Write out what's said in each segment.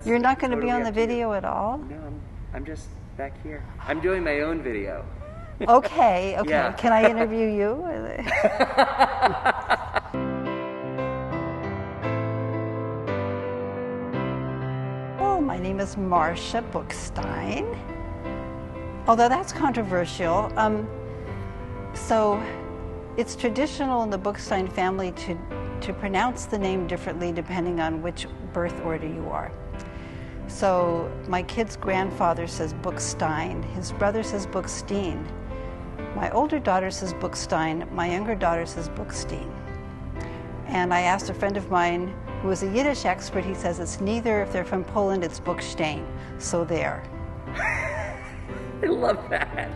You're not going to be on the video at all? No, I'm just back here. I'm doing my own video. Okay. Yeah. Can I interview you? Well, my name is Marcia Bookstein. Although that's controversial. So it's traditional in the Bookstein family to pronounce the name differently depending on which birth order you are. So my kid's grandfather says Bookstein, his brother says Bookstein. My older daughter says Bookstein, my younger daughter says Bookstein. And I asked a friend of mine who is a Yiddish expert, he says it's neither. If they're from Poland, it's Bookstein. So there. I love that.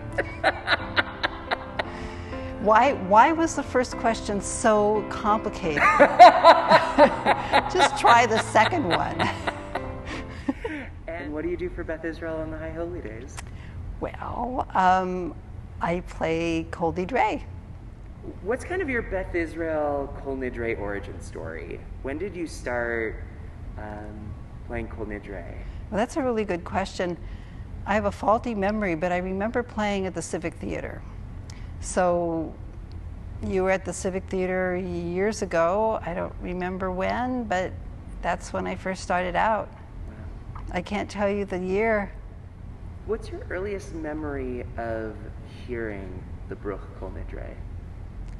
Why was the first question so complicated? Just try the second one. And what do you do for Beth Israel on the High Holy Days? Well, I play Kol Nidrei. What's kind of your Beth Israel Kol Nidrei origin story? When did you start playing Kol Nidrei? Well, that's a really good question. I have a faulty memory, but I remember playing at the Civic Theater. So you were at the Civic Theater years ago. I don't remember when, but that's when I first started out. Wow. I can't tell you the year. What's your earliest memory of hearing the Bruch Kol Nidrei?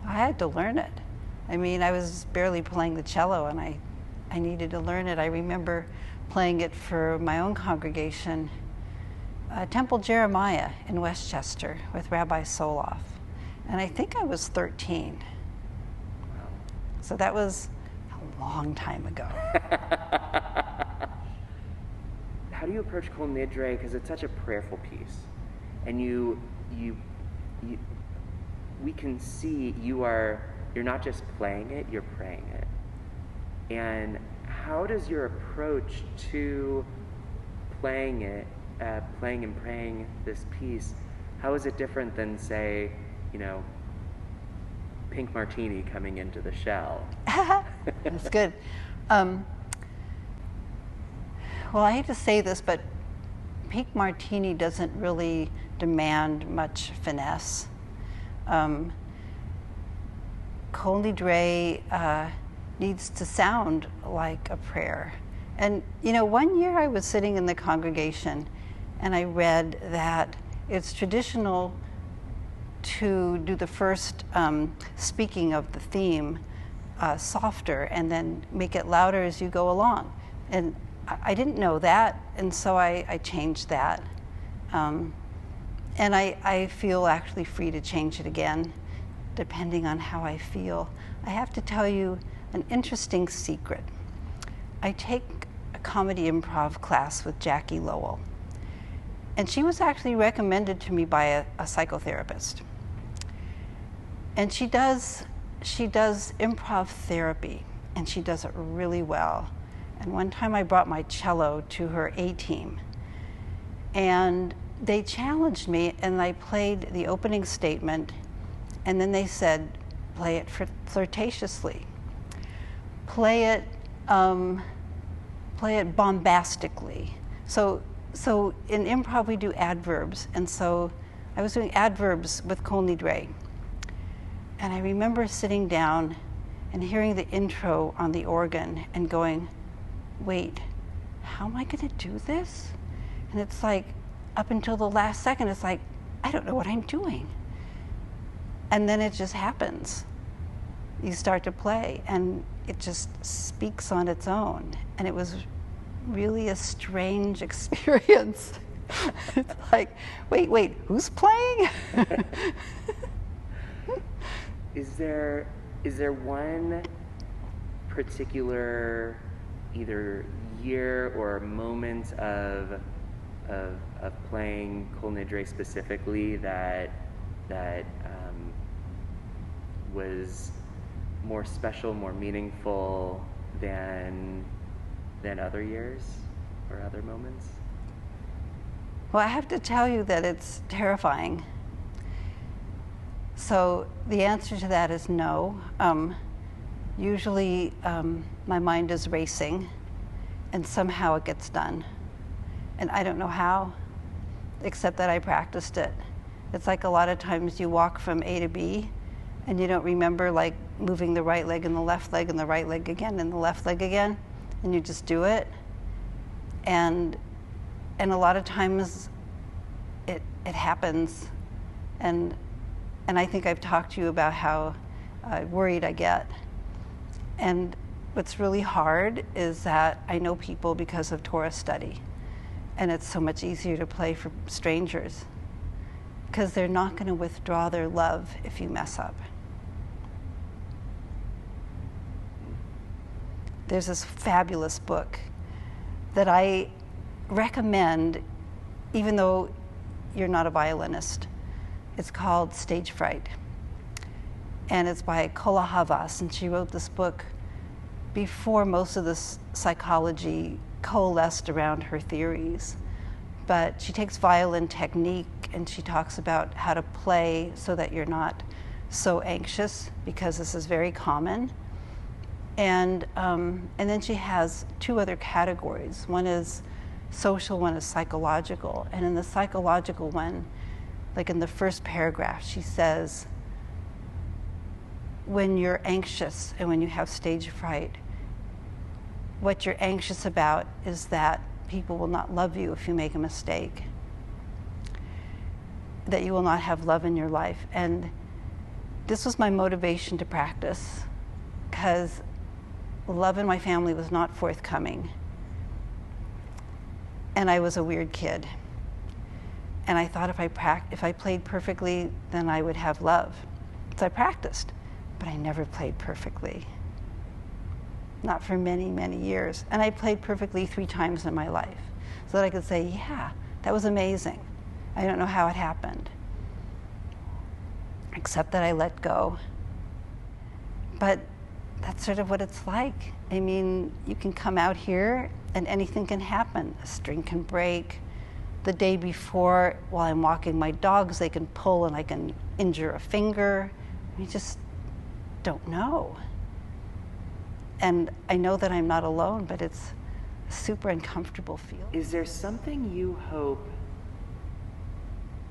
I had to learn it. I mean, I was barely playing the cello, and I needed to learn it. I remember playing it for my own congregation, Temple Jeremiah in Westchester with Rabbi Soloff. And I think I was 13. Wow. So that was a long time ago. How do you approach Kol Nidrei? Because it's such a prayerful piece. And we can see you're not just playing it, you're praying it. And how does your approach to playing it, playing and praying this piece, how is it different than, say, Pink Martini coming into the shell? That's good. Well, I hate to say this, but Pink Martini doesn't really demand much finesse. Kol Nidrei needs to sound like a prayer. And, one year I was sitting in the congregation and I read that it's traditional to do the first speaking of the theme softer and then make it louder as you go along. And I didn't know that, and so I changed that. And I feel actually free to change it again, depending on how I feel. I have to tell you an interesting secret. I take a comedy improv class with Jackie Lowell, and she was actually recommended to me by a psychotherapist. And she does improv therapy, and she does it really well. And one time I brought my cello to her A-team, and they challenged me, and I played the opening statement, and then they said, play it flirtatiously. Play it bombastically. So in improv we do adverbs, and so I was doing adverbs with Kol Nidrei. And I remember sitting down and hearing the intro on the organ and going, wait, how am I going to do this? And it's like, up until the last second, it's like, I don't know what I'm doing. And then it just happens. You start to play, and it just speaks on its own. And it was really a strange experience. It's like, wait, who's playing? Is there one particular either year or moment of playing Kol Nidrei specifically that was more special, more meaningful than other years or other moments? Well, I have to tell you that it's terrifying. So the answer to that is no. Usually my mind is racing, and somehow it gets done. And I don't know how, except that I practiced it. It's like a lot of times you walk from A to B, and you don't remember like moving the right leg and the left leg and the right leg again and the left leg again, and you just do it. And a lot of times it happens. And I think I've talked to you about how worried I get. And what's really hard is that I know people because of Torah study, and it's so much easier to play for strangers because they're not going to withdraw their love if you mess up. There's this fabulous book that I recommend, even though you're not a violinist. It's called Stage Fright. And it's by Kol Nidrei, and she wrote this book before most of this psychology coalesced around her theories. But she takes violin technique and she talks about how to play so that you're not so anxious, because this is very common. And then she has two other categories. One is social, one is psychological. And in the psychological one, like in the first paragraph, she says, when you're anxious and when you have stage fright, what you're anxious about is that people will not love you if you make a mistake, that you will not have love in your life. And this was my motivation to practice, because love in my family was not forthcoming. And I was a weird kid. And I thought if I played perfectly, then I would have love. So I practiced, but I never played perfectly. Not for many, many years. And I played perfectly 3 times in my life, so that I could say, yeah, that was amazing. I don't know how it happened, except that I let go. But that's sort of what it's like. I mean, you can come out here and anything can happen. A string can break. The day before, while I'm walking my dogs, they can pull and I can injure a finger. You just don't know. And I know that I'm not alone, but it's a super uncomfortable feeling. Is there something you hope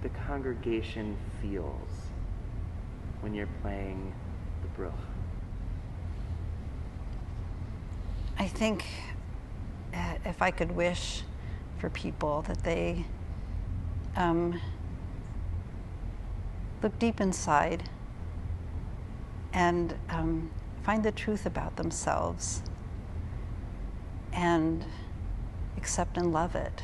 the congregation feels when you're playing the bruch? I think if I could wish for people that they look deep inside and find the truth about themselves and accept and love it.